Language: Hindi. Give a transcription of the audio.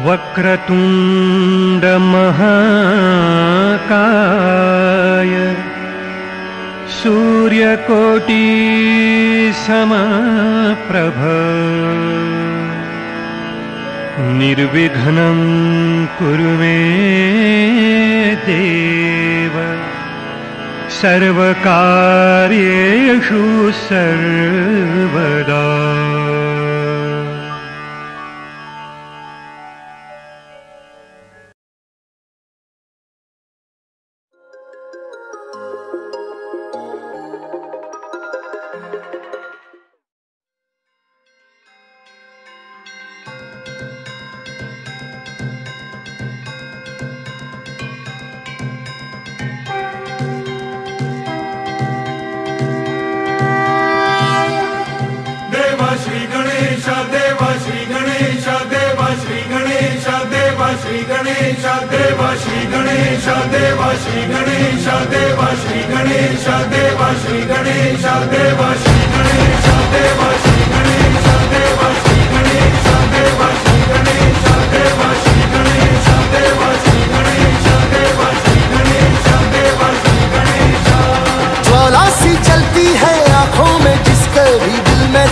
वक्रतुंड महाकाय सूर्यकोटि समप्रभ निर्विघ्नं कुरु मे देव सर्वकार्येषु सर्वदा। श्री गणेश देवा श्री गणेश देवा श्री गणेश देवा श्री गणेश देवा श्री गणेश देवा श्री गणेश देवा श्री गणेश देवा श्री गणेश देवा श्री गणेश देवा श्री गणेश देवा श्री गणेश देवा श्री गणेश देवा श्री गणेश देवा श्री गणेश देवा श्री गणेश देवा श्री गणेश। ज्वाला सी चलती है आंखों में जिसके भी दिल में